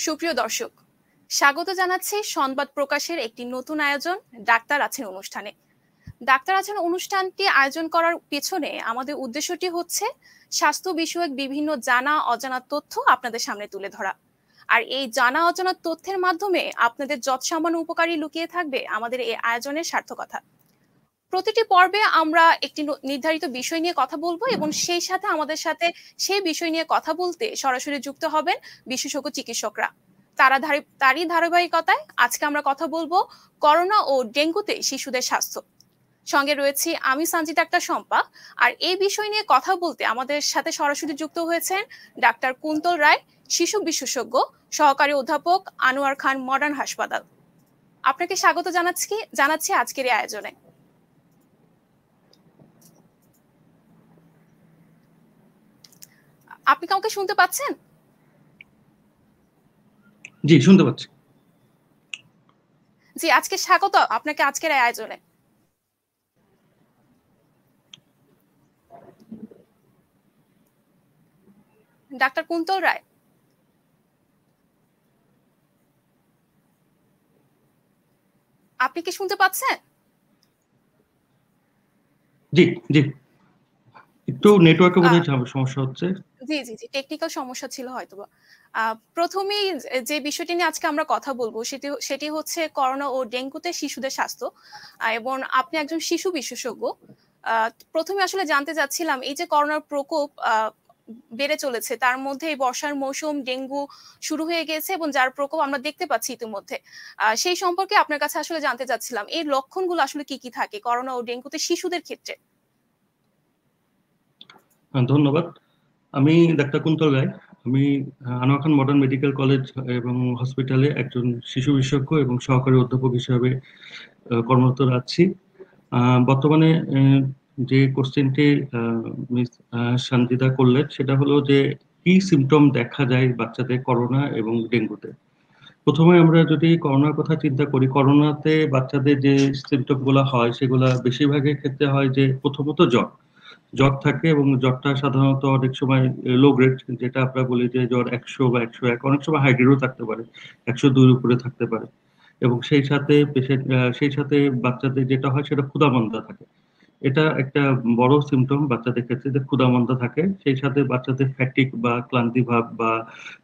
সুপ্রিয় দর্শক, স্বাগত জানাচ্ছি সংবাদ প্রকাশের একটি নতুন আয়োজন ডাক্তার আছেন অনুষ্ঠানে। ডাক্তার আছেন অনুষ্ঠানটি আয়োজন করার পেছনে আমাদের উদ্দেশ্যটি হচ্ছে স্বাস্থ্য বিষয়ক বিভিন্ন জানা অজানা তথ্য আপনাদের সামনে তুলে ধরা। আর এই জানা অজানা তথ্যের মাধ্যমে আপনাদের যৎসামান্য উপকারী লুকিয়ে থাকবে আমাদের এই আয়োজনের সার্থকতা। প্রতিটি পর্বে আমরা একটি নির্ধারিত বিষয় নিয়ে কথা বলবো এবং সেই সাথে আমাদের সাথে সেই বিষয় নিয়ে কথা বলতে সরাসরি যুক্ত হবেন বিশেষজ্ঞ চিকিৎসকরা। তারই ধারাবাহিকতায় আজকে আমরা কথা বলবো করোনা ও ডেঙ্গুতে শিশুদের স্বাস্থ্য। সঙ্গে রয়েছি আমি সঞ্জিতা আক্তার শম্পা। আর এই বিষয় নিয়ে কথা বলতে আমাদের সাথে সরাসরি যুক্ত হয়েছেন ডাক্তার কুন্তল রায়, শিশু বিশেষজ্ঞ, সহকারী অধ্যাপক, আনোয়ার খান মডার্ন হাসপাতাল। আপনাকে স্বাগত জানাচ্ছি আজকের এই আয়োজনে। আপনি কাউকে শুনতে পাচ্ছেন? জি, শুনতে পাচ্ছি। জি, আজকে স্বাগত আপনাকে আজকের এই আয়োজনে। ডাক্তার কুন্তল রায়, আপনি কি শুনতে পাচ্ছেন? জি জি, একটু নেটওয়ার্কের বোধহয় সমস্যা হচ্ছে। জি জি জি, টেকনিক্যাল সমস্যা ছিল হয়তোবা। প্রথমেই যে বিষয়টি নিয়ে আজকে আমরা কথা বলবো সেটি হচ্ছে করোনা ও ডেঙ্গুতে শিশুদের স্বাস্থ্য, এবং আপনি একজন শিশু বিশেষজ্ঞ। প্রথমে আসলে জানতে চাচ্ছিলাম, এই যে করোনার প্রকোপ বেড়ে চলেছে, তার মধ্যে এই বর্ষার মৌসুম, ডেঙ্গু শুরু হয়ে গেছে এবং যার প্রকোপ আমরা দেখতে পাচ্ছি ইতিমধ্যে, সেই সম্পর্কে আপনার কাছে আসলে জানতে চাচ্ছিলাম এই লক্ষণগুলো আসলে কি কি থাকে করোনা ও ডেঙ্গুতে শিশুদের ক্ষেত্রে। ধন্যবাদ। আমি ডাক্তার কুন্তল রায়। আমি আনোয়ার খান মডার্ন মেডিকেল কলেজ এবং হসপিটালে একজন শিশু বিশেষজ্ঞ এবং সহকারী অধ্যাপক হিসেবে কর্মরত আছি। বর্তমানে যে কোশ্চেনটি মিস সঞ্জিতা করলেন সেটা হলো যে কি সিমটম দেখা যায় বাচ্চাদের করোনা এবং ডেঙ্গুতে। প্রথমে আমরা যদি করোনার কথা চিন্তা করি, করোনাতে বাচ্চাদের যে সিমটম গুলা হয় সেগুলা বেশিরভাগের ক্ষেত্রে হয় যে প্রথমত জ্বর থাকে, এবং জ্বরটা সাধারণত অনেক সময় লো গ্রেড, যেটা আমরা বলি যে জ্বর 100 বা 101, অনেক সময় হাই গ্রেডও থাকতে পারে, 102 উপরে থাকতে পারে। এবং সেই সাথে বাচ্চাদের যেটা হয় সেটা ক্ষুধামন্দা থাকে। এটা একটা বড় সিমটম বাচ্চাদের ক্ষেত্রে, যে ক্ষুধামন্দা থাকে। সেই সাথে বাচ্চাদের ফ্যাটিক বা ক্লান্তি ভাব বা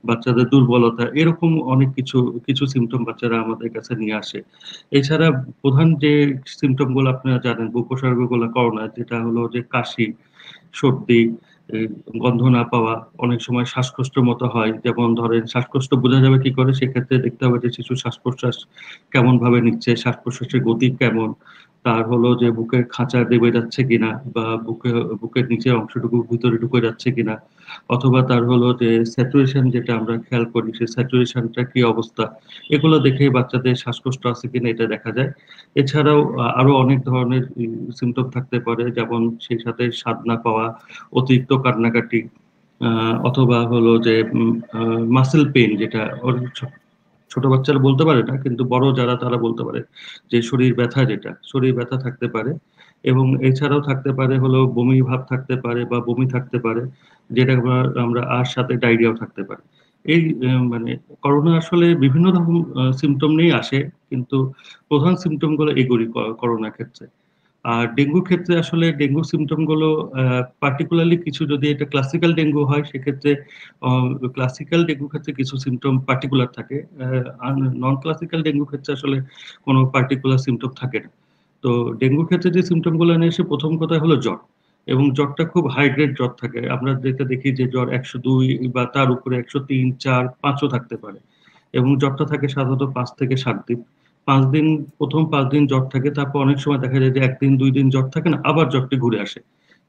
বাচ্চাদের দুর্বলতা, এরকম অনেক কিছু কিছু সিমটম বাচ্চারা আমাদের কাছে নিয়ে আসে। এছাড়া প্রধান যে সিমটম গুলো আপনারা জানেন, উপসর্গগুলো করোনা, যেটা হলো যে কাশি, সর্দি, গন্ধ না পাওয়া, অনেক সময় শ্বাসকষ্টের মতো হয়। যেমন ধরেন, শ্বাসকষ্ট বোঝা যাবে কি করে? সেক্ষেত্রে দেখতে হবে যে শিশু শ্বাস প্রশ্বাস কেমন ভাবে নিচ্ছে, শ্বাস প্রশ্বাসের গতি কেমন, তার হলো যে বুকের খাঁচা দেবে যাচ্ছে কিনা, বা বুকের নিচের অংশটুকু ভিতরে ঢুকে যাচ্ছে কিনা, অথবা তার হলো যে স্যাচুরেশন, যেটা আমরা খেয়াল করি, সেই স্যাচুরেশনটা কি অবস্থা, এগুলো দেখে বাচ্চাদের শ্বাসকষ্ট আছে কিনা এটা দেখা যায়। এছাড়াও আরো অনেক ধরনের সিমটম থাকতে পারে, যেমন সেই সাথে স্বাদ না পাওয়া, অতিরিক্ত কান্নাকাটি, অথবা হলো যে মাসেল পেইন, যেটা ছোট বাচ্চারা বলতে পারে না, কিন্তু বড় যারা তারা বলতে পারে যে শরীর ব্যথা, যেটা শরীর ব্যথা থাকতে পারে। এবং এছাড়াও থাকতে পারে হলো বমি ভাব থাকতে পারে বা বমি থাকতে পারে, যেটা আমরা আর সাথে ডায়রিয়াও থাকতে পারে। এই মানে করোনা আসলে বিভিন্ন রকম সিমটম নিয়ে আসে, কিন্তু প্রধান সিমটম গুলো এগুলি করোনা ক্ষেত্রে। আর ডেঙ্গুর ক্ষেত্রে আসলে ডেঙ্গু সিমটম গুলো পার্টিকুলারলি কিছু, যদি এটা ক্লাসিক্যাল ডেঙ্গু হয় সেক্ষেত্রে ক্লাসিক্যাল ডেঙ্গু ক্ষেত্রে কিছু সিমটম পার্টিকুলার থাকে, আর নন ক্লাসিক্যাল ডেঙ্গু ক্ষেত্রে আসলে কোনো পার্টিকুলার সিমটম থাকে না। তো ডেঙ্গুর ক্ষেত্রে যে সিমটম গুলো নিয়ে এসে, প্রথম কথা হলো জ্বর, এবং জ্বরটা খুব হাই গ্রেড জ্বর থাকে। আমরা যেটা দেখি যে জ্বর 102 বা তার উপরে 103, 4, 5ও থাকতে পারে। এবং জ্বরটা থাকে সাধারণত 5 থেকে 7 দিন। 5 দিন, প্রথম 5 দিন জ্বর থাকে, তারপর অনেক সময় দেখা যায় যে 1 দিন 2 দিন জ্বর থাকে না, আবার জ্বরটি ঘুরে আসে।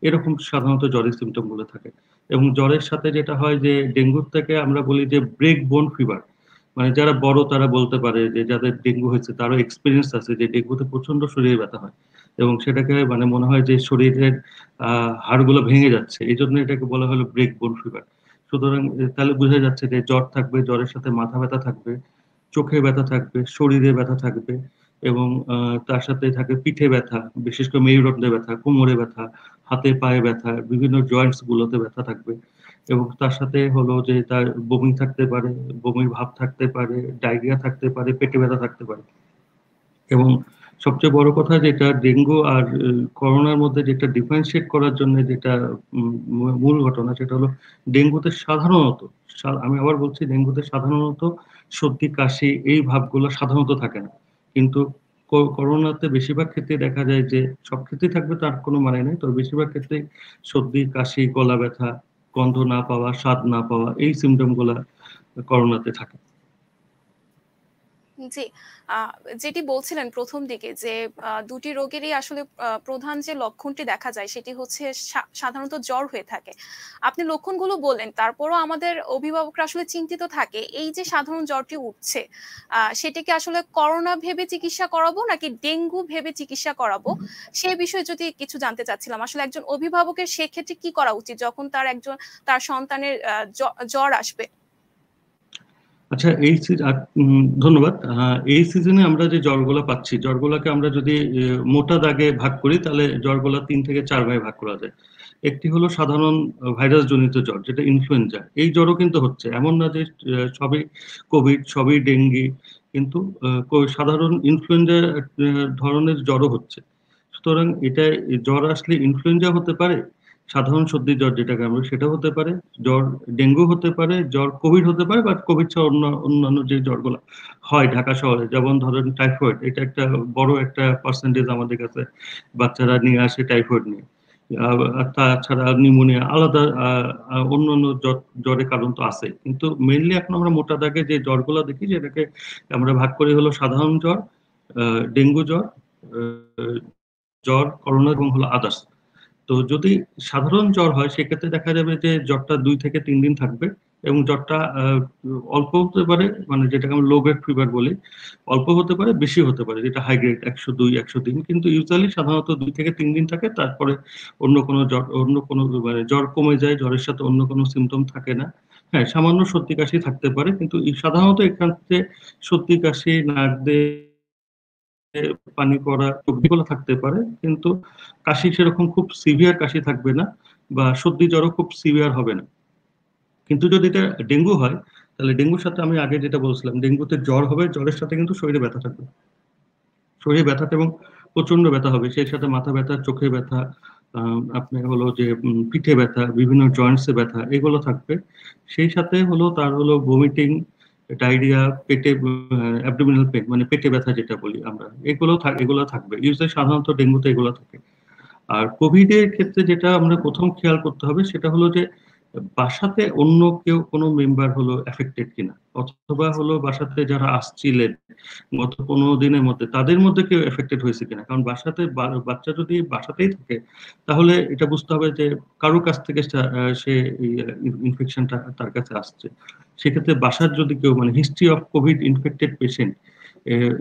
এরকম সাধারণত জ্বরের সিমটম গুলো থাকে। এবং জ্বরের সাথে যেটা হয় যে ডেঙ্গুর থেকে আমরা বলি যে ব্রেক বোন ফিভার, মানে যারা বড় তারা বলতে পারে, যে যাদের ডেঙ্গু হয়েছে তারও এক্সপিরিয়েন্স আছে যে ডেঙ্গুতে প্রচন্ড শরীরে ব্যথা হয়, এবং সেটাকে মানে মনে হয় যে শরীরের হাড়গুলো ভেঙে যাচ্ছে, এই জন্য এটাকে বলা হলো ব্রেক বোন ফিভার। সুতরাং তাহলে বোঝা যাচ্ছে যে জ্বর থাকবে, জ্বরের সাথে মাথা ব্যথা থাকবে, চোখে ব্যথা থাকবে, শরীরে ব্যথা থাকবে, এবং তার সাথে থাকে পিঠে ব্যথা, বিশেষ করে মেরুদণ্ডে ব্যথা, কোমরে ব্যথা, হাতে পায়ে ব্যথা, বিভিন্ন জয়েন্টস গুলোতে ব্যথা থাকবে। এবং তার সাথে হলো যে তার বমি থাকতে পারে, বমির ভাব থাকতে পারে, ডায়রিয়া থাকতে পারে, পেটে ব্যথা থাকতে পারে। এবং সবচেয়ে বড় কথা যেটা ডেঙ্গু আর করোনার মধ্যে যেটা ডিফারেন্সিয়েট করার জন্য যেটা মূল ঘটনা সেটা হলো ডেঙ্গুতে সাধারণত, আমি আবার বলছি, ডেঙ্গুতে সাধারণত সর্দি কাশি এই ভাবগুলো সাধারণত থাকে না, কিন্তু করোনাতে বেশিরভাগ ক্ষেত্রে দেখা যায় যে সব ক্ষেত্রেই থাকবে তার কোনো মানে নেই, তবে বেশিরভাগ ক্ষেত্রে সর্দি কাশি, গলা ব্যথা, গন্ধ না পাওয়া, স্বাদ না পাওয়া, এই সিমটম গুলা করোনাতে থাকে। জি, যেটি বলছিলেন প্রথম দিকে যে দুটি রোগেরই আসলে প্রধান যে লক্ষণটি দেখা যায় সেটি হচ্ছে সাধারণত জ্বর হয়ে থাকে। আপনি লক্ষণগুলো বললেন, তারপরও আমাদের অভিভাবকরা আসলে চিন্তিত থাকে এই যে সাধারণ জ্বরটি উঠছে, সেটিকে আসলে করোনা ভেবে চিকিৎসা করাবো নাকি ডেঙ্গু ভেবে চিকিৎসা করাবো? সে বিষয়ে যদি কিছু জানতে চাচ্ছিলাম। আসলে একজন অভিভাবকের সেক্ষেত্রে কি করা উচিত যখন তার সন্তানের জ্বর আসবে? আচ্ছা, ধন্যবাদ। এই সিজনে আমরা যে জ্বরগুলা পাচ্ছি, জ্বরগুলাকে আমরা যদি মোটা দাগে ভাগ করি তাহলে জ্বরগুলা 3 থেকে 4 ভাগে ভাগ করা যায়। একটি হলো সাধারণ ভাইরাস জনিত জ্বর, যেটা ইনফ্লুয়েঞ্জা। এই জ্বরও কিন্তু হচ্ছে, এমন না যে সবই কোভিড, সবই ডেঙ্গি, কিন্তু সাধারণ ইনফ্লুয়েঞ্জা ধরনের জ্বরও হচ্ছে। সুতরাং এটা জ্বর আসলে ইনফ্লুয়েঞ্জা হতে পারে, সাধারণ সর্দি জ্বর যেটাকে আমরা, সেটা হতে পারে, জ্বর ডেঙ্গু হতে পারে, জ্বর কোভিড হতে পারে, বা কোভিড ছাড়া অন্যান্য যে জ্বরগুলো হয় ঢাকা শহরে, যেমন ধরেন টাইফয়েড, এটা একটা বড় একটা পার্সেন্টেজ আমাদের কাছে বাচ্চারা নিয়ে আসে টাইফয়েড নিয়ে। তাছাড়া নিউমোনিয়া, আলাদা অন্যান্য জ্বরের কারণ তো আছে, কিন্তু মেইনলি এখন আমরা মোটা দাগে যে জ্বরগুলো দেখি যেটাকে আমরা ভাগ করি হলো সাধারণ জ্বর, ডেঙ্গু জ্বর, জ্বর, করোনা এবং হলো আদার্স। তো যদি সাধারণ জ্বর হয় সেক্ষেত্রে দেখা যাবে যে জ্বরটা 2 থেকে 3 দিন থাকবে, এবং জ্বরটা অল্প হতে পারে, মানে যেটাকে আমরা লো গ্রেড ফিভার বলি, অল্প হতে পারে, বেশি হতে পারে, যেটা হাই গ্রেড 102, 103, কিন্তু ইউজুয়ালি সাধারণত 2 থেকে 3 দিন থাকে, তারপরে অন্য কোনো মানে জ্বর কমে যায়, জ্বরের সাথে অন্য কোনো সিমটম থাকে না। হ্যাঁ, সামান্য সর্দি কাশি থাকতে পারে, কিন্তু সাধারণত এখান থেকে সর্দি কাশি, নাক দিয়ে পানি পড়া, এগুলো থাকতে পারে, কিন্তু কাশি সেরকম খুব সিভিয়ার কাশি থাকবে না, বা সর্দি জ্বরও খুব সিভিয়ার হবে না। কিন্তু যদি এটা ডেঙ্গু হয়, তাহলে ডেঙ্গুর সাথে আমি আগে যেটা বলছিলাম, ডেঙ্গুতে জ্বর হবে, জ্বরের সাথে কিন্তু শরীরে ব্যথা থাকবে, শরীরে ব্যথা এবং প্রচন্ড ব্যথা হবে, সেই সাথে মাথা ব্যথা, চোখে ব্যথা, আপনি হলো যে পিঠে ব্যথা, বিভিন্ন জয়েন্টসে ব্যথা, এগুলো থাকবে। সেই সাথে হলো তার হলো ভমিটিং, ডায়রিয়া, পেটে অ্যাবডোমিনাল পেন, মানে পেটে ব্যথা যেটা বলি আমরা, এগুলো থাকবে, ইউজুয়ালি সাধারণত ডেঙ্গুতে এগুলো থাকে। আর কোভিড এর ক্ষেত্রে যেটা আমরা প্রথম খেয়াল করতে হবে সেটা হলো যে বাসাতে অন্য কেউ কোনো মেম্বার হলো এফেক্টেড কিনা, অথবা হলো বাসাতে যারা আসছিলেন গত 15 দিনের মধ্যে তাদের মধ্যে কেউ এফেক্টেড হয়েছে কিনা। কারণ বাসাতে বাচ্চা যদি বাসাতেই থাকে তাহলে এটা বুঝতে হবে যে কারোর কাছ থেকে সে ইনফেকশনটা তার কাছে আসছে। সেক্ষেত্রে বাসার যদি কেউ, মানে history of covid infected patient,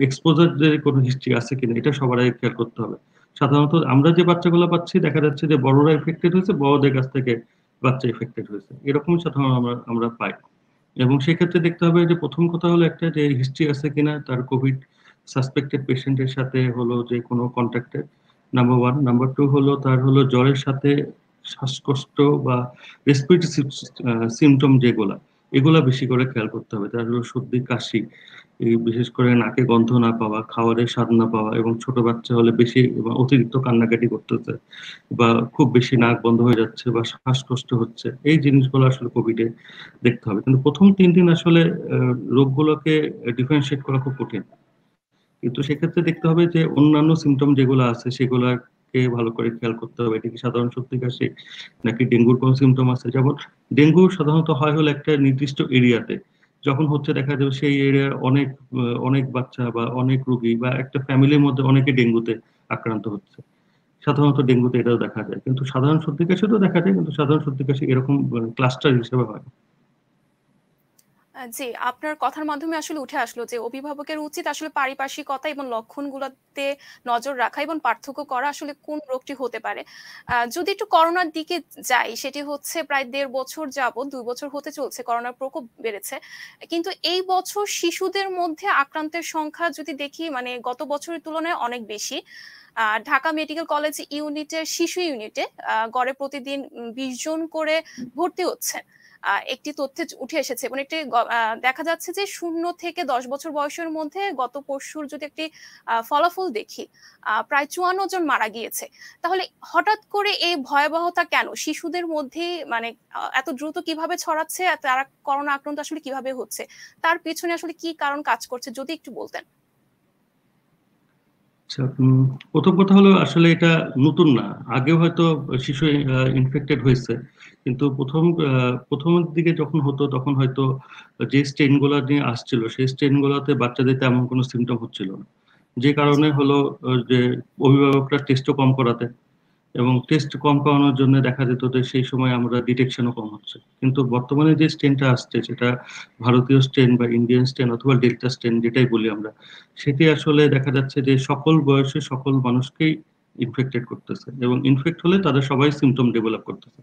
এক্সপোজারদের কোনো হিস্ট্রি আছে কিনা, এটা সবার আগে খেয়াল করতে হবে। সাধারণত আমরা যে বাচ্চাগুলো পাচ্ছি দেখা যাচ্ছে যে বড়রা এফেক্টেড হয়েছে, বড়দের কাছ থেকে বাচ্চা এফেক্টেড হয়েছে, এরকমই সাধারণত আমরা পাই। এবং সেক্ষেত্রে দেখতে হবে যে প্রথম কথা হলো একটা, যে হিস্ট্রি আছে কিনা তার কোভিড সাসপেক্টেড পেশেন্টের সাথে হলো যে কোনো কন্ট্যাক্টের, নাম্বার ওয়ান। নাম্বার টু হলো তার হলো জ্বরের সাথে শ্বাসকষ্ট বা রেসপিরেটরি সিমটম যেগুলা, এগুলা বেশি করে খেয়াল করতে হবে। তার হলো সর্দি কাশি, এই বিশেষ করে নাকে গন্ধ না পাওয়া, খাবারের স্বাদ না পাওয়া, এবং ছোট বাচ্চা হলে বেশি এবং অতিরিক্ত কান্নাকাটি করতেছে, বা খুব বেশি নাক বন্ধ হয়ে যাচ্ছে, বা শ্বাসকষ্ট হচ্ছে, এই জিনিসগুলো আসলে কোভিডে দেখতে হবে। কিন্তু প্রথম 3 দিন আসলে রোগগুলোকে ডিফারেন্সিয়েট করা খুব কঠিন, কিন্তু সেক্ষেত্রে দেখতে হবে যে অন্যান্য সিমটম যেগুলো আছে সেগুলাকে ভালো করে খেয়াল করতে হবে, এটা কি সাধারণ সর্দি কাশি নাকি ডেঙ্গুর কোনো সিমটম আছে। যেমন ডেঙ্গু সাধারণত হয় হলো একটা নির্দিষ্ট এরিয়াতে, যখন হচ্ছে দেখা যাবে সেই এরিয়ার অনেক বাচ্চা বা অনেক রোগী, বা একটা ফ্যামিলির মধ্যে অনেকে ডেঙ্গুতে আক্রান্ত হচ্ছে, সাধারণত ডেঙ্গুতে এটাও দেখা যায়। কিন্তু সাধারণ সর্দি কাশিতেও দেখা যায়, কিন্তু সাধারণ সর্দি কাশি এরকম ক্লাস্টার হিসেবে হয়। জি, আপনার কথার মাধ্যমে আসলে উঠে আসলো যে অভিভাবকের উচিত আসলে পারিপার্শ্বিকতা এবং লক্ষণগুলোতে নজর রাখা এবং পার্থক্য করা আসলে কোন রোগটি হতে পারে। যদি একটু করোনার দিকে যাই, সেটি হচ্ছে প্রায় ১.৫ বছর যাবৎ, ২ বছর হতে চলছে করোনার প্রকোপ বেড়েছে। কিন্তু এই বছর শিশুদের মধ্যে আক্রান্তের সংখ্যা যদি দেখি মানে গত বছরের তুলনায় অনেক বেশি। ঢাকা মেডিকেল কলেজ ইউনিটের শিশু ইউনিটে গড়ে প্রতিদিন ২০ জন করে ভর্তি হচ্ছে। একটি তথ্যে উঠে এসেছে এবং একটি দেখা যাচ্ছে যে ০ থেকে ১০ বছর বয়সের মধ্যে গত পরশুর যদি একটি ফলাফল দেখি, প্রায় ৫৪ জন মারা গিয়েছে। তাহলে হঠাৎ করে এই ভয়াবহতা কেন? শিশুদের মধ্যে মানে এত দ্রুত কিভাবে ছড়াচ্ছে? আর তারা করোনা আক্রান্ত আসলে কিভাবে হচ্ছে? তার পেছনে আসলে কি কারণ কাজ করছে যদি একটু বলতেন। আচ্ছা, প্রথম কথা হলো আসলে এটা নতুন না। আগেও হয়তো শিশু ইনফেক্টেড হয়েছে, কিন্তু প্রথমের দিকে যখন হতো তখন হয়তো যে স্ট্রেন গুলা নিয়ে আসছিল সেই স্ট্রেন গুলাতে বাচ্চাদের তেমন কোনো সিমটম হচ্ছিল না, যে জি। কারণে হলো যে অভিভাবকরা টেস্টও কম করাতে এবং টেস্ট কম করানোর জন্য দেখা যেত যে সেই সময় আমরা ডিটেকশনও কম হচ্ছে। কিন্তু বর্তমানে যে স্ট্রেনটা আসছে সেটা ভারতীয় স্ট্রেন বা ইন্ডিয়ান স্ট্রেন অথবা ডেল্টা স্ট্রেন যেটাই বলি আমরা, সেটি আসলে দেখা যাচ্ছে যে সকল বয়সে সকল মানুষকেই ইনফেক্টেড করতেছে এবং ইনফেক্ট হলে তাদের সবাই সিমটম ডেভেলপ করতেছে।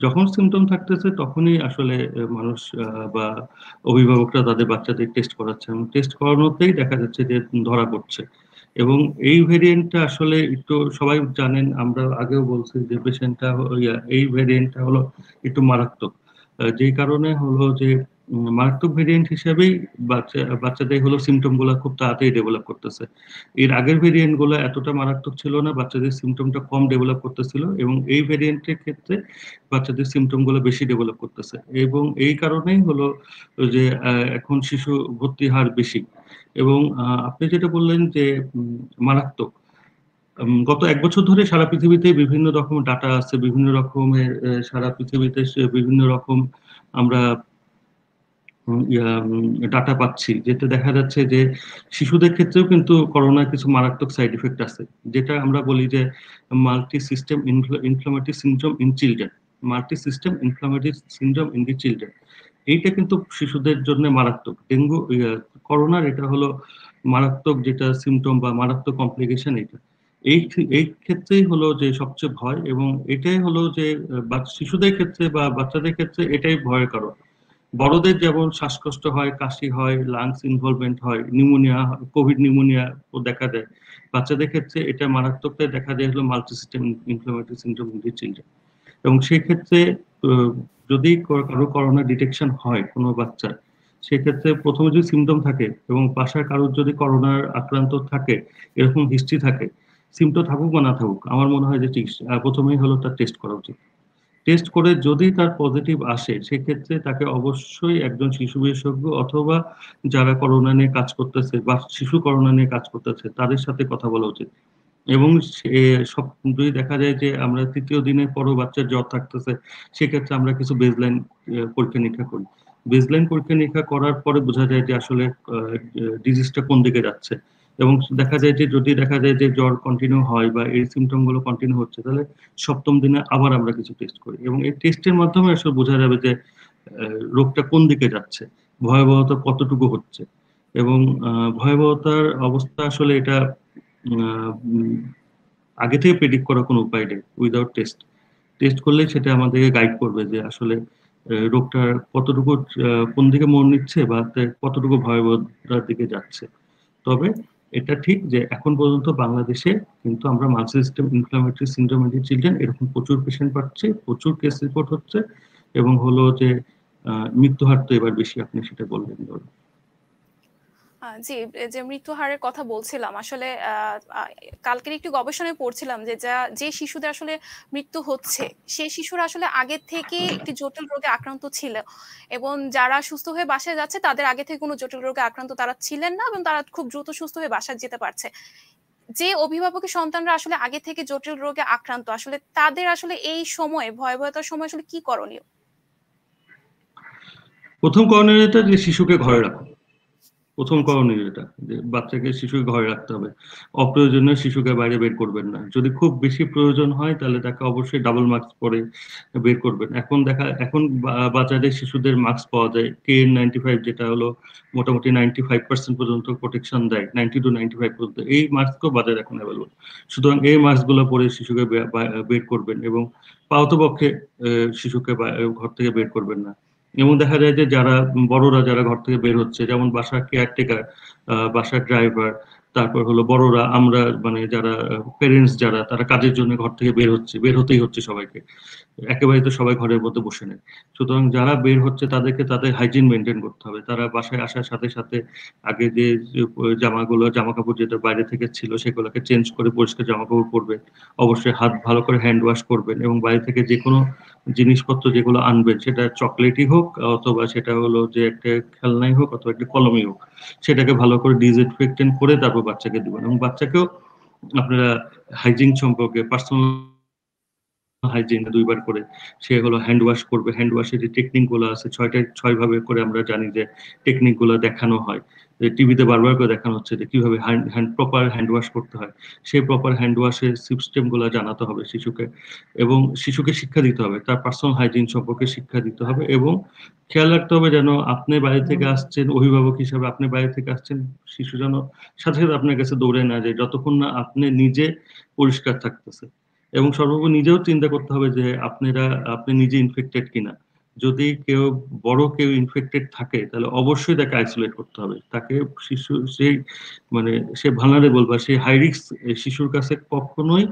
যখন সিমটম থাকতেছে তখনই আসলে মানুষ বা অভিভাবকরা তাদের বাচ্চাদের টেস্ট করাচ্ছে এবং টেস্ট করানোতেই দেখা যাচ্ছে যে ধরা পড়ছে। এবং এই ভেরিয়েন্টটা আসলে একটু সবাই জানেন, আমরা আগেও বলছি যে পেশেন্টটা এই ভেরিয়েন্টটা হলো একটু মারাত্মক। যেই কারণে হলো যে মারাত্মক ভেরিয়েন্ট হিসেবেই বাচ্চাদের হলো সিমটম গুলা খুব তাড়াতাড়ি ডেভেলপ করতেছে। এর আগের ভেরিয়েন্ট গুলো এতটা মারাত্মক ছিল না, বাচ্চাদের সিমটমটা কম ডেভেলপ করতেছিল এবং এই ভেরিয়েন্টের ক্ষেত্রে বাচ্চাদের সিমটম গুলো বেশি ডেভেলপ করতেছে এবং এই কারণেই হলো যে এখন শিশু ভর্তি হার বেশি। এবং আপনি যেটা বললেন যে মারাত্মক, গত ১ বছর ধরে সারা পৃথিবীতে বিভিন্ন রকম ডাটা আছে, বিভিন্ন রকমের সারা পৃথিবীতে বিভিন্ন রকম আমরা ডাটা পাচ্ছি, যেটা দেখা যাচ্ছে যে শিশুদের ক্ষেত্রেও কিন্তু করোনার কিছু মারাত্মক সাইড ইফেক্ট আছে, যেটা আমরা বলি যে multi system inflammatory syndrome in children. Multi system inflammatory syndrome in the children, এইটা কিন্তু শিশুদের জন্য মারাত্মক। ডেঙ্গু করোনার এটা হলো মারাত্মক যেটা সিমটম বা মারাত্মক কমপ্লিকেশন এটা। এই ক্ষেত্রেই হলো যে সবচেয়ে ভয়, এবং এটাই হলো যে শিশুদের ক্ষেত্রে বা বাচ্চাদের ক্ষেত্রে এটাই ভয়ের কারণ। বড়দের যেমন শ্বাসকষ্ট হয়, কাশি হয়, লাংস ইনভলভমেন্ট হয়, নিউমোনিয়া, কোভিড নিউমোনিয়া ও দেখা দেয়, বাচ্চাদের ক্ষেত্রে এটা মারাত্মকটা দেখা যায় হলো multi system inflammatory syndrome in the children. এবং সেক্ষেত্রে আহ, যদি কারো করোনা ডিটেকশন হয় কোনো বাচ্চার, সেক্ষেত্রে প্রথমে যদি সিমটম থাকে এবং বাসায় কারোর যদি করোনার আক্রান্ত থাকে, এরকম হিস্ট্রি থাকে, সিমটম থাকুক বা না থাকুক, আমার মনে হয় যে প্রথমেই হলো তার টেস্ট করা উচিত। টেস্ট করে যদি তার পজিটিভ আসে সেক্ষেত্রে তাকে অবশ্যই একজন শিশু বিশেষজ্ঞ অথবা যারা করোনা নিয়ে কাজ করতেছে বা শিশু করোনা নিয়ে কাজ করতেছে তাদের সাথে কথা বলা উচিত। এবং সব যদি দেখা যায় যে আমরা তৃতীয় দিনের পরও বাচ্চার জ্বর থাকতেছে, সেক্ষেত্রে আমরা কিছু বেজলাইন পরীক্ষা নিরীক্ষা করি। বেজলাইন পরীক্ষা নিরীক্ষা করার পরে বোঝা যায় যে আসলে ডিজিজটা কোন দিকে যাচ্ছে। এবং দেখা যায় যে যদি দেখা যায় যে জ্বর কন্টিনিউ হয় বা এই সিমটম গুলো কন্টিনিউ হচ্ছে, তাহলে সপ্তম দিনে আবার আমরা কিছু টেস্ট করি এবং এই টেস্টের মাধ্যমে আসলে বোঝা যাবে যে রোগটা কোন দিকে যাচ্ছে, ভয়াবহতা কতটুকু হচ্ছে। এবং ভয়াবহতার অবস্থা আসলে এটা আহ, উম, আগে থেকে প্রেডিক্ট করার কোনো উপায় নেই উইদাউট টেস্ট। টেস্ট করলে সেটা আমাদেরকে গাইড করবে যে আসলে রোগটা কতটুকু কোন দিকে মোড় নিচ্ছে বা কতটুকু ভয়াবহতার দিকে যাচ্ছে। তবে এটা ঠিক যে এখন পর্যন্ত বাংলাদেশে কিন্তু আমরা multi system inflammatory syndrome in children এরকম প্রচুর পেশেন্ট পাচ্ছি, প্রচুর কেস রিপোর্ট হচ্ছে এবং হলো যে মৃত্যু হার তো এবার বেশি, আপনি সেটা বললেন। জি, যে মৃত্যু হারের কথা বলছিলাম আসলে কালকের একটু গবেষণায় পড়ছিলাম যে যে শিশুদের আসলে মৃত্যু হচ্ছে সেই শিশুরা আসলে আগে থেকে একটি জটিল রোগে আক্রান্ত ছিল এবং যারা সুস্থ হয়ে বাসায় যাচ্ছে তাদের আগে থেকে কোনো জটিল রোগে আক্রান্ত তারা ছিলেন না এবং তারা খুব দ্রুত সুস্থ হয়ে বাসায় যেতে পারছে। যে অভিভাবকের সন্তানরা আসলে আগে থেকে জটিল রোগে আক্রান্ত আসলে তাদের আসলে এই সময়ে ভয়াবহতার সময় আসলে কি করণীয়? প্রথম করণীয়টা যে শিশুকে ঘরে রাখো, প্রথম আচ্ছা। করণীয় এটা যে বাচ্চাকে শিশুকে ঘরে রাখতে হবে, অপ্রয়োজনীয় শিশুকে বাইরে বের করবেন না। যদি খুব বেশি প্রয়োজন হয় তাহলে তাকে অবশ্যই ডাবল মাস্ক পরে বের করবেন। এখন বাজারে শিশুদের মাস্ক পাওয়া যায় KN95, যেটা হলো মোটামুটি 95% পর্যন্ত প্রোটেকশন দেয়, 90 to 95 পর্যন্ত। এই মাস্কও বাজারে এখন অ্যাভেলেবল। সুতরাং এই মাস্কগুলো পরে শিশুকে বের করবেন এবং পারতপক্ষে শিশুকে ঘর থেকে বের করবেন না। এবং দেখা যায় যে বড়রা যারা ঘর থেকে বের হচ্ছে, যেমন বাসার কেয়ারটেকার, বাসার ড্রাইভার, তারপর হলো বড়রা, আমরা মানে যারা পেরেন্টস, তারা কাজের জন্য ঘর থেকে বের হতেই হচ্ছে সবাইকে। একেবারে তো সবাই ঘরের মধ্যে বসে নেই। সুতরাং যারা বের হচ্ছে তাদেরকে তাদের হাইজিন মেনটেন করতে হবে। তারা বাসায় আসার সাথে সাথে আগে যে জামা কাপড় যেটা বাইরে থেকে ছিল সেগুলোকে চেঞ্জ করে পরিষ্কার জামা কাপড় পরবে। অবশ্যই হাত ভালো করে হ্যান্ড ওয়াশ করবেন এবং বাইরে থেকে যে কোনো জিনিসপত্র যেগুলো আনবেন, সেটা চকলেটই হোক অথবা সেটা হলো যে একটা খেলনাই হোক অথবা একটা কলমই হোক, সেটাকে ভালো করে ডিসইনফেক্টেন্ট করে তারপর বাচ্চাকে দিবেন। এবং বাচ্চাকেও আপনারা হাইজিন সম্পর্কে, পার্সোনাল হাইজিন 2 বার করে সে হলো হ্যান্ড ওয়াশ করবে। হ্যান্ড ওয়াশের যে টেকনিক গুলো আছে, 6 ভাবে করে আমরা জানি যে টেকনিক গুলো দেখানো হয়। টিভিতে বারবার করে দেখানো হচ্ছে যে কিভাবে প্রপার হ্যান্ড ওয়াশ করতে হয়। সেই প্রপার হ্যান্ড ওয়াশের সিস্টেম গুলো জানাতে হবে শিশুকে, এবং শিশুকে শিক্ষা দিতে হবে, তার পার্সোনাল হাইজিন সম্পর্কে শিক্ষা দিতে হবে। এবং খেয়াল রাখতে হবে যেন আপনি বাইরে থেকে আসছেন, অভিভাবক হিসাবে আপনি বাইরে থেকে আসছেন, শিশু যেন সাথে সাথে আপনার কাছে দৌড়ে না যায় যতক্ষণ না আপনি নিজে পরিষ্কার থাকতেছে। এবং সর্বোপরি নিজেও চিন্তা করতে হবে যে আপনি নিজে ইনফেক্টেড কিনা। যদি কেউ ইনফেক্টেড থাকে তাহলে অবশ্যই তাকে আইসোলেট করতে হবে। তাকে শিশু সেই মানে সে ভালনারেবল বা সে হাই রিস্ক শিশুর কাছে কখনোই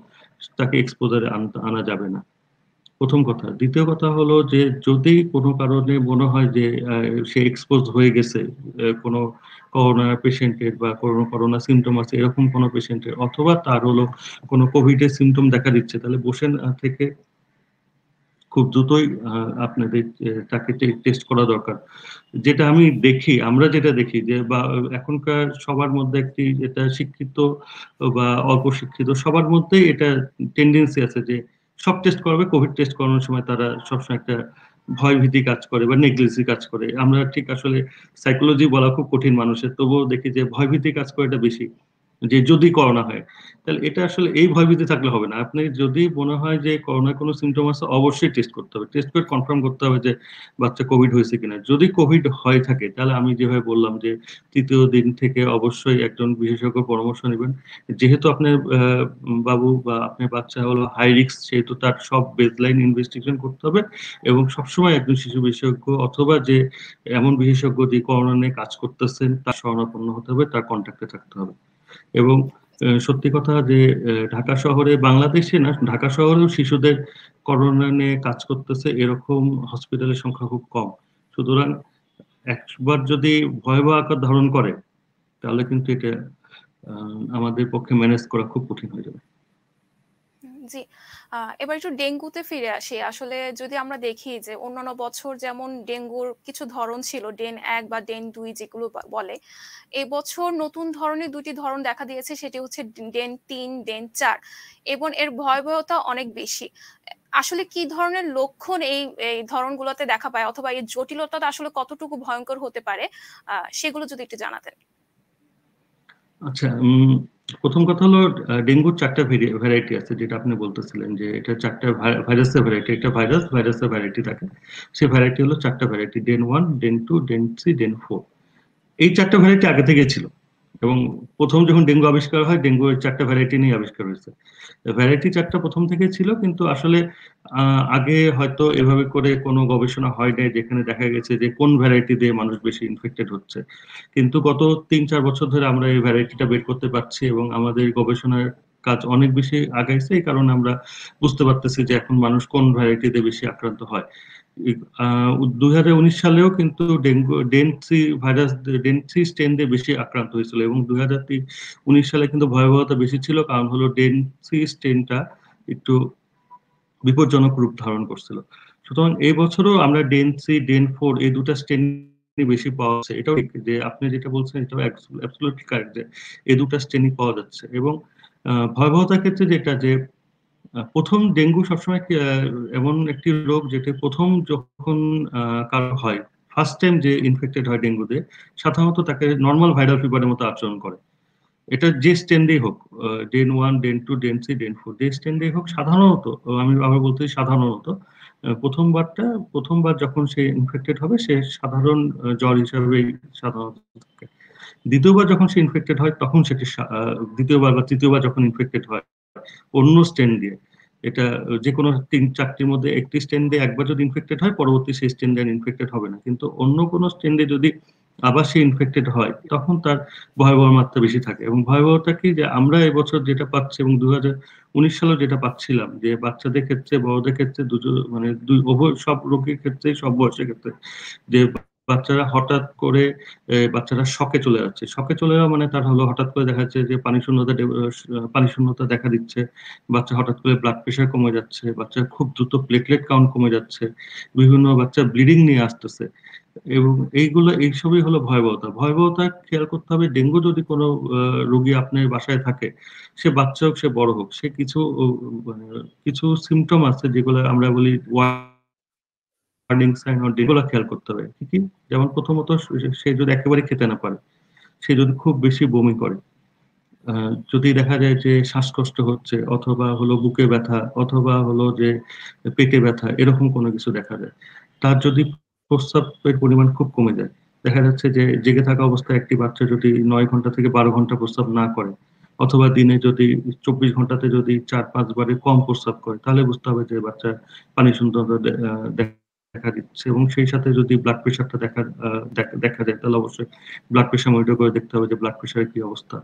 তাকে এক্সপোজারে আনা যাবে না। প্রথম কথা। দ্বিতীয় কথা হলো যে যদি কোনো কারণে মনে হয় যে সে এক্সপোজ হয়ে গেছে কোনো করোনা পেশেন্টের বা কোনো করোনা সিমটম আছে এরকম কোনো পেশেন্টের, অথবা তার হলো কোনো কোভিড এর সিমটম দেখা দিচ্ছে, তাহলে বসে না থেকে খুব দ্রুতই আপনাদের তাকে টেস্ট করা দরকার। আমরা যেটা দেখি যে বা এখনকার সবার মধ্যে একটি, এটা শিক্ষিত বা অল্প শিক্ষিত সবার মধ্যেই এটা টেন্ডেন্সি আছে যে সব টেস্ট করবে। কোভিড টেস্ট করানোর সময় তারা সবসময় একটা ভয় ভীতি কাজ করে বা নেগলিজেন্সি কাজ করে। আমরা ঠিক আসলে সাইকোলজি বলা খুব কঠিন মানুষের, তবুও দেখি যে ভয় ভীতি কাজ করে এটা বেশি, যে যদি করোনা হয়। তাহলে এটা আসলে এই ভয়ভীতি থাকলে হবে না। আপনি যদি মনে হয় যে করোনার কোনো সিমটম আছে, অবশ্যই টেস্ট করতে হবে। টেস্ট করে কনফার্ম করতে হবে যে বাচ্চা কোভিড হয়েছে কিনা। যদি কোভিড হয়ে থাকে তাহলে আমি যেভাবে বললাম যে তৃতীয় দিন থেকে অবশ্যই একজন বিশেষজ্ঞ পরামর্শ নেবেন। যেহেতু আপনার বাবু বা আপনার বাচ্চা হলো হাই রিস্ক, সেহেতু তার সব বেসলাইন ইনভেস্টিগেশন করতে হবে এবং সবসময় একজন শিশু বিশেষজ্ঞ অথবা যে এমন বিশেষজ্ঞ যে করোনা নিয়ে কাজ করতেছেন তার শরণাপন্ন হতে হবে, তার কন্ট্যাক্টে থাকতে হবে। এবং সত্যি কথা যে ঢাকা শহরে, বাংলাদেশে না, ঢাকা শহরেও শিশুদের করোনা নিয়ে কাজ করতেছে এরকম হসপিটালের সংখ্যা খুব কম। সুতরাং একবার যদি ভয়াবহ আকার ধারণ করে তাহলে কিন্তু এটা আমাদের পক্ষে ম্যানেজ করা খুব কঠিন হয়ে যাবে। জি। এবার একটু ডেঙ্গুতে ফিরে আসি। আসলে যদি আমরা দেখি যে অন্যান্য বছর যেমন ডেঙ্গুর কিছু ধরন ছিল, ডেন ১ বা ডেন ২ যেগুলো বলে। এবছর নতুন ধরনের ২ টি ধরন দেখা দিয়েছে, সেটি হচ্ছে ডেন ৩, ডেন ৪ এবং এর ভয়াবহতা অনেক বেশি। আসলে কি ধরনের লক্ষণ এই ধরনগুলোতে দেখা পায় অথবা এর জটিলতাটা আসলে কতটুকু ভয়ঙ্কর হতে পারে, সেগুলো যদি একটু জানাতেন। আচ্ছা, প্রথম কথা হলো ডেঙ্গুর ৪টা ভ্যারাইটি আছে, যেটা আপনি বলতেছিলেন যে এটা ৪টা ভাইরাসের ভ্যারাইটি। একটা ভাইরাসের ভ্যারাইটি থাকে। সেই ভ্যারাইটি হলো ৪টা ভ্যারাইটি: ডেন 1, ডেন 2, ডেন 3, ডেন 4। এই ৪টা ভ্যারাইটি আগে থেকে ছিল এবং প্রথম যখন ডেঙ্গু আবিষ্কার হয়, ডেঙ্গু এর ৪টা ভ্যারাইটি নিয়ে আবিষ্কার হয়েছে। ভ্যারাইটি ৪টা প্রথম থেকে ছিল, কিন্তু আসলে আগে হয়তো এভাবে করে কোনো গবেষণা হয় নাই যেখানে দেখা গেছে যে কোন ভ্যারাইটি দিয়ে মানুষ বেশি ইনফেক্টেড হচ্ছে। কিন্তু গত ৩-৪ বছর ধরে আমরা এই ভ্যারাইটিটা বের করতে পারছি এবং আমাদের গবেষণার কাজ অনেক বেশি আগাইছে। এই কারণে আমরা বুঝতে পারতেছি যে এখন মানুষ কোন ভ্যারাইটিতে বেশি আক্রান্ত হয়। 2019 সালেও কিন্তু ডেন 3 স্ট্রেন দিয়ে বেশি আক্রান্ত হয়েছিল এবং 2019 সালে কিন্তু ভয়াবহতা বেশি ছিল, কারণ হলো ডেন 3 স্ট্রেনটা একটু বিপজ্জনক রূপ ধারণ করছিল। সুতরাং এই বছরও আমরা ডেন 3, ডেন 4 এই দুটা স্ট্রেন বেশি পাওয়া যাচ্ছে। এটাও ঠিক যে আপনি যেটা বলছেন এটাও অ্যাবসলিউটলি কারেক্ট যে এই দুটা স্ট্রেনই পাওয়া যাচ্ছে। এবং ভয়াবহতার ক্ষেত্রে যেটা যে প্রথম ডেঙ্গু সবসময় এমন একটি রোগ যেটা প্রথম যখন কারো হয়, ফার্স্ট টাইম যে ইনফেক্টেড হয় ডেঙ্গুতে, সাধারণত তাকে নর্মাল ভাইরাল ফিভারের মতো আচরণ করে। এটা যে স্ট্রেন্ডেই হোক, ডেন 1, ডেন 2, ডেন 3, ডেন 4, যে স্ট্রেন্ডেই হোক, সাধারণত, আমি আবার বলতে সাধারণত, প্রথমবার যখন সে ইনফেক্টেড হবে, সে সাধারণ জ্বর হিসাবেই সাধারণত থাকে। দ্বিতীয়বার যখন সে ইনফেক্টেড হয়, তখন সেটি দ্বিতীয়বার বা তৃতীয়বার যখন ইনফেক্টেড হয় অন্য স্ট্রেন দিয়ে, এটা যে কোনো 3-4টির মধ্যে একটি স্ট্রেন দিয়ে একবার যদি ইনফেক্টেড হয়, পরবর্তী সেই স্ট্রেন দিয়ে ইনফেক্টেড হবে না। কিন্তু অন্য কোনো স্ট্রেন দিয়ে যদি আবার সে ইনফেক্টেড হয়, তখন তার ভয়াবহ মাত্রা বেশি থাকে। এবং ভয়াবহতা কি, যে আমরা এবছর যেটা পাচ্ছি এবং 2019 সালে যেটা পাচ্ছিলাম, যে বাচ্চাদের ক্ষেত্রে, বড়দের ক্ষেত্রে, মানে সব রোগীর ক্ষেত্রে, সব বয়সের ক্ষেত্রে, যে বাচ্চারা হঠাৎ করে বাচ্চারা শকে চলে যাচ্ছে। শকে চলে যাওয়া মানে তার হলো হঠাৎ করে দেখা যাচ্ছে যে পানি শূন্যতা দেখা দিচ্ছে, বাচ্চা হঠাৎ করে ব্লাড প্রেশার কমে যাচ্ছে, বাচ্চার খুব দ্রুত প্লেটলেট কাউন্ট কমে যাচ্ছে, বিভিন্ন বাচ্চা ব্লিডিং নিয়ে আসতেছে। এবং এইসবই হলো ভয়াবহতা। ভয়াবহতা খেয়াল করতে হবে, ডেঙ্গু যদি কোনো রোগী আপনার বাসায় থাকে, সে বাচ্চা হোক, সে বড় হোক, সে মানে কিছু সিমটম আছে যেগুলো আমরা বলি ওয়ার্নিং সাইন, এগুলো খেয়াল করতে হবে। কি? যেমন প্রথমত, সে যদি একেবারে খেতে না পারে, সে যদি খুব বেশি বমি করে, যদি দেখা যায় যে শ্বাসকষ্ট হচ্ছে, অথবা হলো বুকে ব্যথা, অথবা হলো যে পেটে ব্যথা, এরকম কোনো কিছু দেখা যায়, তার যদি প্রস্রাবের পরিমাণ খুব কমে যায়, দেখা যাচ্ছে যে জেগে থাকা অবস্থায় একটি বাচ্চা যদি 9 ঘন্টা থেকে 12 ঘন্টা প্রস্রাব না করে, অথবা দিনে যদি 24 ঘন্টাতে যদি 4-5 বারে কম প্রস্রাব করে, তাহলে বুঝতে হবে যে বাচ্চা পানি শূন্যতা দেখা দিচ্ছে। এবং সেই সাথে যদি ব্লাড প্রেশারটা দেখা যায়, তাহলে অবশ্যই ব্লাড প্রেশার মনিটর করে দেখতে হবে যে ব্লাড প্রেশারের কি অবস্থা।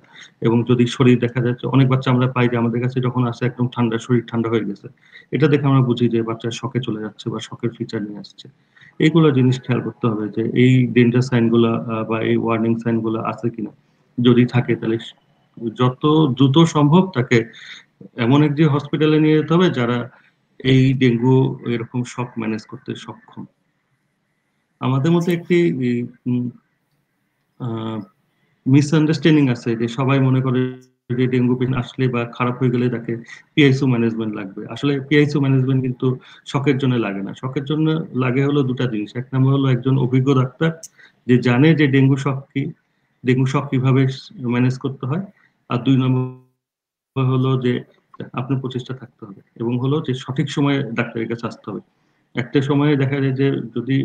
এবং যদি শরীর দেখা যাচ্ছে, অনেক বাচ্চা আমরা পাই যে আমাদের কাছে যখন আসে একদম ঠান্ডা, শরীর ঠান্ডা হয়ে গেছে, এটা দেখে আমরা বুঝি যে বাচ্চা শকে চলে যাচ্ছে বা শকের ফিচার নিয়ে আসছে। এইগুলো জিনিস খেয়াল করতে হবে যে এই ডেঞ্জার সাইন গুলা বা এই ওয়ার্নিং সাইন গুলা আছে কিনা। যদি থাকে, তাহলে যত দ্রুত সম্ভব তাকে এমন একটি হসপিটালে নিয়ে যেতে হবে যারা এই ডেঙ্গু এরকম শক ম্যানেজ করতে সক্ষম। আমাদের মধ্যে একটি মিসআন্ডারস্ট্যান্ডিং আছে, যে সবাই মনে করে যে ডেঙ্গু পেশেন্ট আসলে বা খারাপ হয়ে গেলে তাকে পিআইসিইউ ম্যানেজমেন্ট লাগবে। আসলে পিআইসিইউ ম্যানেজমেন্ট কিন্তু শকের জন্য লাগে না। শকের জন্য লাগে হলো দুটা জিনিস। এক নম্বর হলো একজন অভিজ্ঞ ডাক্তার, যে জানে যে ডেঙ্গু শক কি, ডেঙ্গু শক কিভাবে ম্যানেজ করতে হয়। আর 2 নম্বর হলো যে আপনার প্রচেষ্টা থাকতে হবে, এবং হলো যে সঠিক সময়ে ডাক্তারের কাছে আসতে হবে। একটা সময়ে দেখা যায় যে যদি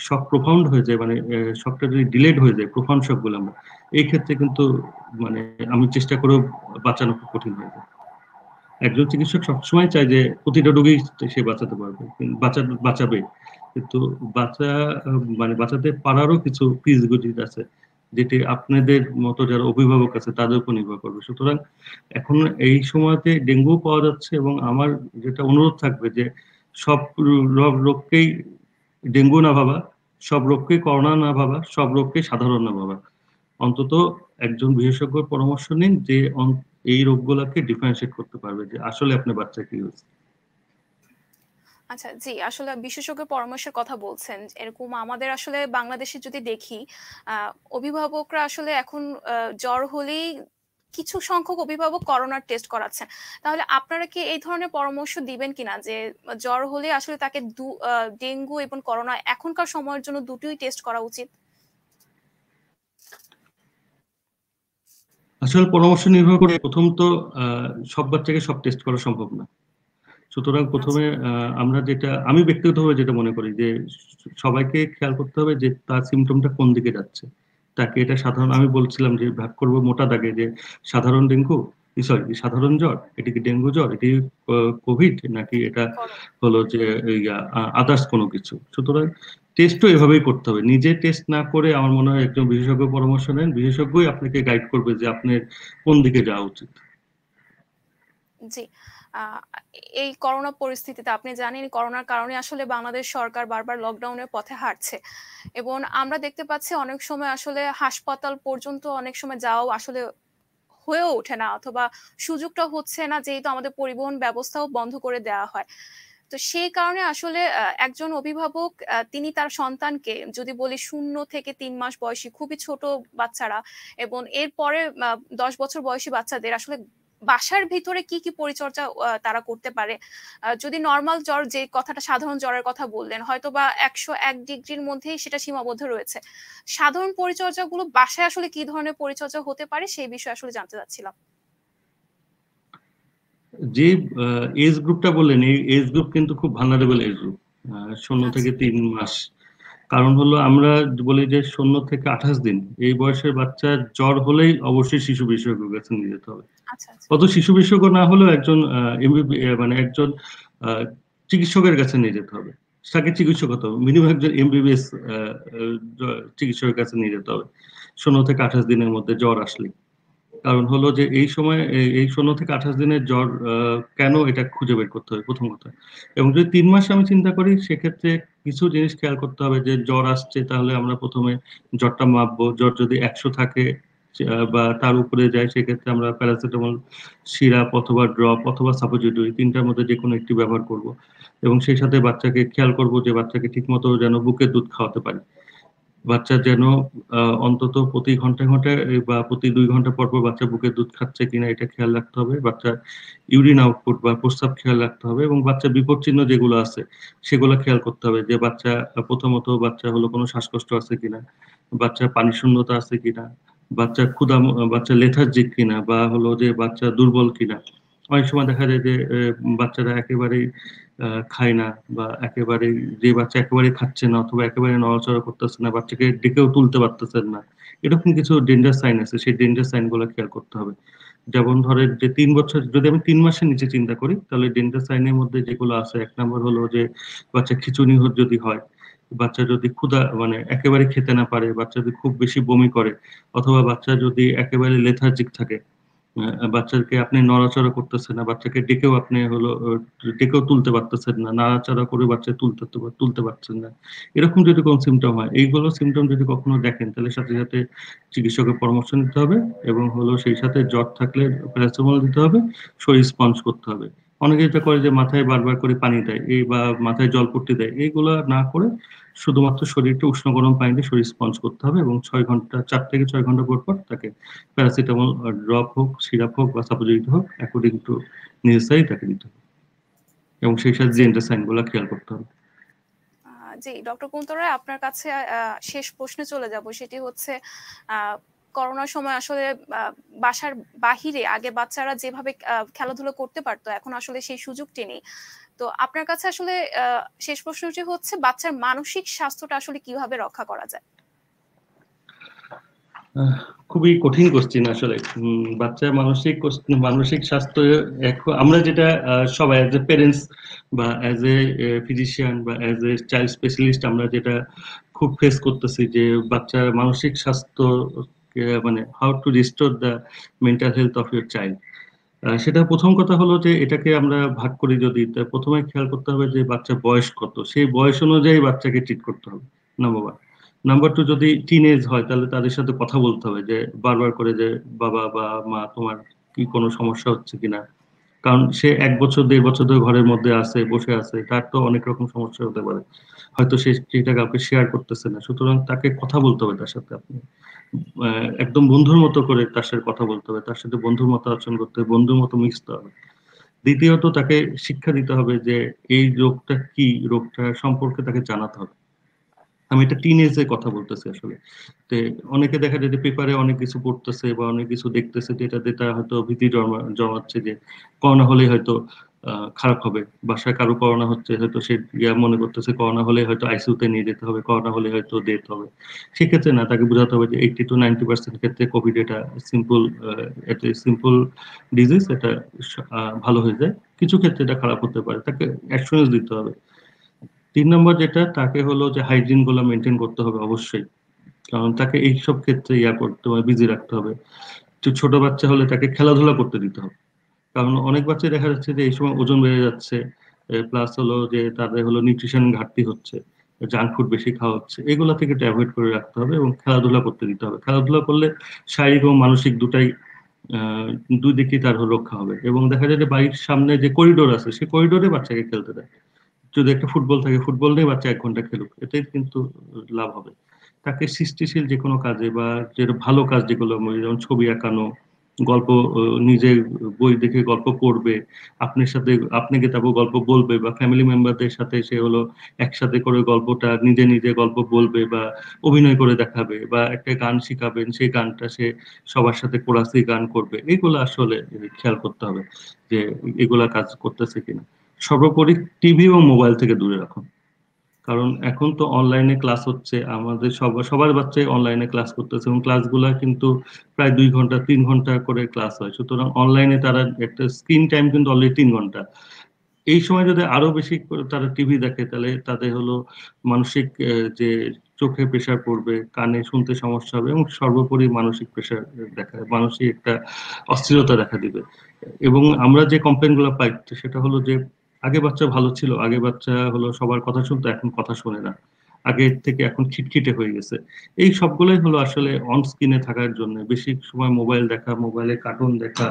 শক প্রফাউন্ড হয়ে যায়, মানে শকটা যদি ডিলেড হয়ে যায়, প্রফাউন্ড শক বলে আমরা, এই ক্ষেত্রে কিন্তু মানে আমি চেষ্টা করেও বাঁচানো খুব কঠিন হয়ে যায়। একজন চিকিৎসক সবসময় চায় যে প্রতিটা রোগী সে বাঁচাতে পারবে, বাঁচাবে, কিন্তু মানে বাঁচাতে পারারও কিছু প্রিরিকজিট আছে, যেটি আপনাদের মতো যারা অভিভাবক আছে তাদের উপর নির্ভর করবে। সুতরাং এখন এই সময়তে ডেঙ্গু পাওয়া যাচ্ছে, এবং আমার যেটা অনুরোধ থাকবে যে সব রোগকেই ডেঙ্গু না ভাবা, সব রোগকেই করোনা না ভাবা, সব রোগকেই সাধারণ না ভাবা। অন্তত একজন বিশেষজ্ঞের পরামর্শ নিন, যে এই রোগগুলোকে ডিফারেন্সিয়েট করতে পারবে যে আসলে আপনার বাচ্চা কি হয়েছে। আচ্ছা, জি, আসলে বিশেষজ্ঞের পরামর্শের কথা বলছেন। এরকম আমাদের আসলে বাংলাদেশে যদি দেখি, অভিভাবকরা আসলে এখন জ্বর হলেই কিছু সংখ্যক অভিভাবক করোনার টেস্ট করাচ্ছেন। তাহলে আপনারা কি এই ধরনের পরামর্শ দিবেন কিনা যে জ্বর হলে আসলে তাকে ডেঙ্গু এবং করোনা এখনকার সময়ের জন্য দুটোই টেস্ট করা উচিত? আসলে পরামর্শ নির্ভর করে, প্রথম তো সব বাচ্চাকে সব টেস্ট করা সম্ভব না। সুতরাং প্রথমে আমি ব্যক্তিগতভাবে যেটা মনে করি, যে সবাইকে খেয়াল করতে হবে যে তার সিমটমটা কোন দিকে যাচ্ছে। তাকে এটা সাধারণ, আমি বলছিলাম যে ভাগ করব মোটা দাগে, যে সাধারণ ডেঙ্গু, সাধারণ জ্বর, এটি কি ডেঙ্গু জ্বর, এটি কোভিড, নাকি এটা হলো যে আদার্স কোনো কিছু। সুতরাং টেস্টও এভাবেই করতে হবে। নিজে টেস্ট না করে আমার মনে হয় একজন বিশেষজ্ঞ পরামর্শ নেন, বিশেষজ্ঞই আপনাকে গাইড করবে যে আপনার কোন দিকে যাওয়া উচিত। জি। আহ, এই করোনা পরিস্থিতিতে আপনি জানেন, করোনার কারণে আসলে বাংলাদেশ সরকার বারবার লকডাউনের পথে হাঁটছে, এবং আমরা দেখতে পাচ্ছি অনেক সময় আসলে হাসপাতাল পর্যন্ত অনেক সময় যাওয়াও আসলে হয়েও ওঠে না, অথবা সুযোগটা হচ্ছে না, যেহেতু আমাদের পরিবহন ব্যবস্থাও বন্ধ করে দেওয়া হয়। তো সেই কারণে আসলে একজন অভিভাবক তিনি তার সন্তানকে, যদি বলি 0 থেকে 3 মাস বয়সী খুবই ছোট বাচ্চারা, এবং এরপরে 10 বছর বয়সী বাচ্চাদের আসলে বাসার ভিতরে কি কি পরিচর্যা তারা করতে পারে? যদি নরমাল জ্বর, যে কথাটা সাধারণ জ্বরের কথা বললেন, হয়তোবা ১০১ ডিগ্রির মধ্যেই সেটা সীমাবদ্ধ রয়েছে। সাধারণ পরিচর্যাগুলো বাসায় আসলে কি ধরনের পরিচর্যা হতে পারে সেই বিষয়ে আসলে জানতে চাচ্ছিলাম। যে এজ গ্রুপটা বললেন, এই এজ গ্রুপ কিন্তু খুব ভালনারেবল এজ গ্রুপ, ০ আচ্ছা, থেকে ৩ মাস। কারণ হলো আমরা বলি যে ০ থেকে ২৮ দিন এই বয়সের বাচ্চার জ্বর হলেই অবশ্যই শিশু বিশেষজ্ঞের কাছে নিয়ে যেতে হবে। আচ্ছা, আচ্ছা। অত শিশু বিশেষজ্ঞ না হলেও একজন মানে একজন আহ, চিকিৎসকের কাছে নিয়ে যেতে হবে। তাকে চিকিৎসক হতে হবে, মিনিমাম একজন এমবিবিএস চিকিৎসকের কাছে নিয়ে যেতে হবে ১৬ থেকে ২৮ দিনের মধ্যে জ্বর আসলে। কারণ হলো যে এই সময় এই ১৬ থেকে ২৮ দিনের জ্বর কেন, এটা খুঁজে বের করতে হবে প্রথম কথা। এবং যদি ৩ মাস আমি চিন্তা করি, সেক্ষেত্রে কিছু জিনিস খেয়াল করতে হবে। যে জ্বর আসছে, তাহলে আমরা প্রথমে জ্বরটা মাপবো। জ্বর যদি ১০০ থাকে বা তার উপরে যায়, সেক্ষেত্রে আমরা প্যারাসিটামল সিরাপ অথবা ড্রপ অথবা সাপোজিটরি, তিনটার মধ্যে যে কোনো একটি ব্যবহার করব। এবং সেই সাথে বাচ্চাকে খেয়াল করব যে বাচ্চাকে ঠিকমতো যেন বুকের দুধ খাওয়াতে পারি। বাচ্চা যেন অন্তত প্রতি ঘন্টায় ঘন্টায় বা প্রতি ২ ঘন্টা পর পর বাচ্চা বুকের দুধ খাচ্ছে কিনা এটা খেয়াল রাখতে হবে। বাচ্চা ইউরিন আউটপুট বা প্রস্রাব খেয়াল রাখতে হবে, এবং বাচ্চা বিপদচিহ্ন যেগুলো আছে সেগুলো খেয়াল করতে হবে। যে বাচ্চা প্রথমত বাচ্চা হলো কোনো শ্বাসকষ্ট আছে কিনা, বাচ্চা পানি শূন্যতা আছে কিনা, বাচ্চা বাচ্চা লেথার্জিক কিনা, বা হলো যে বাচ্চা দুর্বল কিনা। অনেক সময় দেখা যায় যে বাচ্চারা একেবারেই খায় না, বা একেবারে যে বাচ্চা একেবারে খাচ্ছে না অথবা একেবারে নড়াচড়া করতেছে না, বাচ্চাকে ডেকেও তুলতে পারতেছেন না, এরকম কিছু ডেঞ্জার সাইন আছে। সেই ডেঞ্জার সাইন গুলো খেয়াল করতে হবে। যেমন ধরেন যে ৩ বছর, যদি আমি ৩ মাসের নিচে চিন্তা করি, তাহলে ডেঞ্জার সাইনের মধ্যে যেগুলো আছে, ১ নম্বর হলো যে বাচ্চা খিঁচুনি যদি হয়, বাচ্চা যদি ক্ষুধা মানে একেবারে খেতে না পারে, বাচ্চা যদি খুব বেশি বমি করে, অথবা বাচ্চা যদি একেবারে লেথার্জিক থাকে, বাচ্চাকে আপনি নড়াচড়া করতেছেন না, বাচ্চাকে ডেকেও আপনি হলো ডেকেও তুলতে পারতেছেন না, নাড়াচাড়া করে বাচ্চা তুলতে পারছেন না, এরকম যদি কোনো সিমটম হয়, এইগুলো সিমটম যদি কখনো দেখেন, তাহলে সাথে সাথে চিকিৎসকের পরামর্শ নিতে হবে। এবং হলো সেই সাথে জ্বর থাকলে প্যারাসিটামল দিতে হবে, শরীর স্পঞ্জ করতে হবে। অনেকে যেটা করে যে মাথায় বারবার করে পানি দেয়, এই বা মাথায় জলপট্টি দেয়, এইগুলো না করে শুধুমাত্র শরীরটা উষ্ণ গরম পানি দিয়ে শরীর স্পঞ্জ করতে হবে, এবং ৬ ঘন্টা, ৪ থেকে ৬ ঘন্টা পর পর তাকে প্যারাসিটামল ড্রপ হোক, সিরাপ হোক বা সাপোজিটরি হোক, অ্যাকর্ডিং টু নেসেসারি তাকে দিতে হবে। এবং সেই সাথে জি, ডেঞ্জার সাইন গুলো খেয়াল করতে হবে। জি, ডক্টর কুন্তল রায়, আপনার কাছে শেষ প্রশ্নে চলে যাব। সেটি হচ্ছে করোনার সময় আসলে বাসার বাহিরে আগে বাচ্চারা যেভাবে খেলাধুলা করতে পারতো, এখন আসলে সেই সুযোগটি নেই। তো আপনার কাছে আসলে শেষ প্রশ্নটি হচ্ছে, বাচ্চার মানসিক স্বাস্থ্যটা আসলে কিভাবে রক্ষা করা যায়? আহ, খুবই কঠিন কোশ্চিন আসলে। বাচ্চার মানসিক স্বাস্থ্য, আমরা যেটা সবাই অ্যাজ এ পেরেন্টস বা অ্যাজ এ ফিজিশিয়ান বা অ্যাজ এ চাইল্ড স্পেশালিস্ট, আমরা যেটা খুব ফেস করতেছি, যে বাচ্চার মানসিক স্বাস্থ্য মানে how to restore the mental health of your child. সেটা প্রথম কথা হলো যে এটাকে আমরা ভাগ করি। যদি তা প্রথমে খেয়াল করতে হবে যে বাচ্চার বয়স কত, সেই বয়স অনুযায়ী বাচ্চাকে ট্রিট করতে হবে, নাম্বার ওয়ান। নাম্বার টু, যদি টিন এজ হয়, তাহলে তাদের সাথে কথা বলতে হবে, যে বারবার করে যে বাবা বা মা, তোমার কি কোনো সমস্যা হচ্ছে কিনা। কারণ সে ১ বছর ১.৫ বছর ধরে ঘরের মধ্যে আছে, বসে আছে, তার তো অনেক রকম সমস্যা হতে পারে, হয়তো সে সেটা কাউকে শেয়ার করতেছে না। সুতরাং তাকে কথা বলতে হবে তার সাথে। আপনি একদম বন্ধুর মতো করে তার সাথে কথা বলতে হবে, তার সাথে বন্ধুর মতো আচরণ করতে হবে, বন্ধুর মতো মিশতে হবে। দ্বিতীয়ত, তাকে শিক্ষা দিতে হবে যে এই রোগটা কি, রোগটা সম্পর্কে তাকে জানাতে হবে। আমি এটা টিন এজে কথা বলতেছি আসলে। তো অনেকে দেখা যায় যে পেপারে অনেক কিছু পড়তেছে বা অনেক কিছু দেখতেছে, যেটাতে তারা হয়তো ভীতি জমাচ্ছে যে করোনা হলেই হয়তো খারাপ হবে। বাসায় কারো করোনা হচ্ছে, হয়তো সে মনে করতেছে করোনা হলে হয়তো আইসিইউতে নিয়ে যেতে হবে, করোনা হলে হয়তো ডেথ হবে। সেক্ষেত্রে না, তাকে বোঝাতে হবে যে 80 to 90% ক্ষেত্রে কোভিড এটা সিম্পল, এটা সিম্পল ডিজিজ, এটা ভালো হয়ে যায়। কিছু ক্ষেত্রে এটা খারাপ হতে পারে, তাকে অ্যাসুরেন্স দিতে হবে। ৩ নম্বর যেটা, তাকে হলো যে হাইজিন গুলো মেনটেন করতে হবে অবশ্যই। কারণ তাকে এইসব ক্ষেত্রে করতে হবে, বিজি রাখতে হবে। ছোট বাচ্চা হলে তাকে খেলাধুলা করতে দিতে হবে। কারণ অনেক বাচ্চা দেখা যাচ্ছে যে এই সময় ওজন বেড়ে যাচ্ছে, প্লাস হলো যে তাদের হলো নিউট্রিশন ঘাটতি হচ্ছে, জাঙ্ক ফুড বেশি খাওয়া হচ্ছে, এগুলা থেকে অ্যাভয়েড করে রাখতে হবে এবং খেলাধুলা করতে দিতে হবে। খেলাধুলা করলে শারীরিক এবং মানসিক দুটাই, আহ দুই দিকেই তার রক্ষা হবে। এবং দেখা যায় যে বাড়ির সামনে যে করিডোর আছে, সেই করিডোরে বাচ্চাকে খেলতে দেয়। যদি একটা ফুটবল থাকে, ফুটবল নিয়ে বাচ্চা ১ ঘন্টা খেলুক, এতেই কিন্তু লাভ হবে। তাকে সৃষ্টিশীল যে কোনো কাজে বা যে ভালো কাজ যেগুলো, যেমন ছবি আঁকানো, গল্প নিজে বই দেখে গল্প পড়বে, আপনার সাথে আপনাকে তারপর গল্প বলবে, বা ফ্যামিলি মেম্বারদের সাথে সে হলো একসাথে করে গল্পটা নিজে নিজে গল্প বলবে বা অভিনয় করে দেখাবে, বা একটা গান শিখাবেন, সেই গানটা সে সবার সাথে কোরাসে গান করবে। এগুলো আসলে খেয়াল করতে হবে যে এগুলা কাজ করতেছে কিনা। সর্বোপরি টিভি এবং মোবাইল থেকে দূরে রাখুন, কারণ এখন তো অনলাইনে ক্লাস হচ্ছে, আমাদের সবার বাচ্চাই অনলাইনে ক্লাস করতেছে, এবং ক্লাসগুলা কিন্তু প্রায় 2 ঘন্টা 3 ঘন্টা করে ক্লাস হয়। সুতরাং অনলাইনে তারা একটা স্ক্রিন টাইম কিন্তু অলরেডি 3 ঘন্টা। এই সময় যদি আরো বেশি করে তারা টিভি দেখে, তাহলে তাদের হলো মানসিক যে চোখে প্রেসার পড়বে, কানে শুনতে সমস্যা হবে, এবং সর্বোপরি মানসিক প্রেসার মানসিক একটা অস্থিরতা দেখা দিবে। এবং আমরা যে কমপ্লেন গুলো পাই সেটা হলো যে আগে বাচ্চা ভালো ছিল, আগে বাচ্চা হলো সবার কথা শুনতো, এখন কথা শোনে না, আগের থেকে এখন খিটখিটে হয়ে গেছে। এই সবগুলোই হলো আসলে অন স্ক্রিনে থাকার জন্য, বেশি সময় মোবাইল দেখা, মোবাইলে কার্টুন দেখা,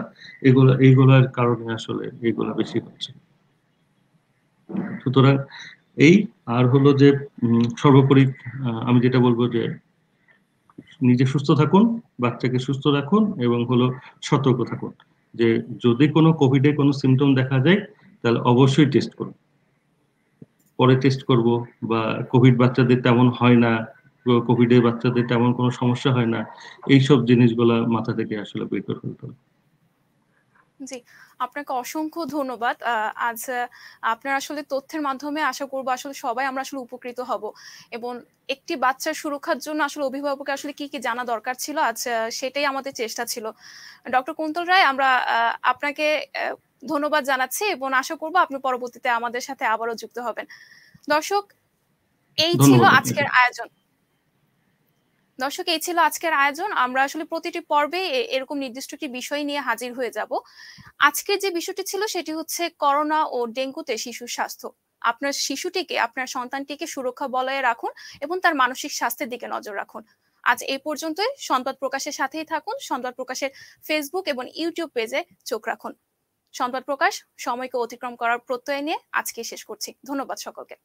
এইগুলার কারণে আসলে এইগুলা বেশি হচ্ছে। সুতরাং এই, আর হলো যে সর্বোপরি আমি যেটা বলবো যে নিজে সুস্থ থাকুন, বাচ্চাকে সুস্থ রাখুন, এবং হলো সতর্ক থাকুন যে যদি কোনো কোভিডের কোনো সিমটম দেখা যায় তাহলে অবশ্যই টেস্ট করুন। পরে টেস্ট করব, বা কোভিড বাচ্চাদের তেমন হয় না, কোভিডের বাচ্চাদের তেমন কোনো সমস্যা হয় না, এইসব জিনিসগুলা মাথা থেকে আসলে বের করে ফেলতে হবে। জি, আপনাকে অসংখ্য ধন্যবাদ। আজ আপনার আসলে তথ্যের মাধ্যমে আশা করব আসলে সবাই আমরা আসলে উপকৃত হব, এবং একটি বাচ্চার সুরক্ষার জন্য আসলে অভিভাবকের আসলে কি কি জানা দরকার ছিল, আজ সেটাই আমাদের চেষ্টা ছিল। ডক্টর কুন্তল রায়, আমরা আপনাকে ধন্যবাদ জানাচ্ছি, এবং আশা করব আপনি পরবর্তীতে আমাদের সাথে আবারও যুক্ত হবেন। দর্শক, এই ছিল ধন্যবাদ আপনাকে। আজকের আয়োজন। আমরা আসলে প্রতিটি পর্বে এরকম নির্দিষ্ট একটি বিষয় নিয়ে হাজির হয়ে যাব। আজকে যে বিষয়টি ছিল সেটি হচ্ছে করোনা ও ডেঙ্গুতে শিশুর স্বাস্থ্য। আপনার শিশুটিকে, আপনার সন্তানটিকে সুরক্ষা বলয়ে রাখুন এবং তার মানসিক স্বাস্থ্যের দিকে নজর রাখুন। আজ এই পর্যন্তই। সংবাদ প্রকাশের সাথেই থাকুন। সংবাদ প্রকাশের ফেসবুক এবং ইউটিউব পেজে চোখ রাখুন। সংবাদ প্রকাশ সময়কে অতিক্রম করার প্রত্যয় নিয়ে আজকে শেষ করছি। ধন্যবাদ সকলকে।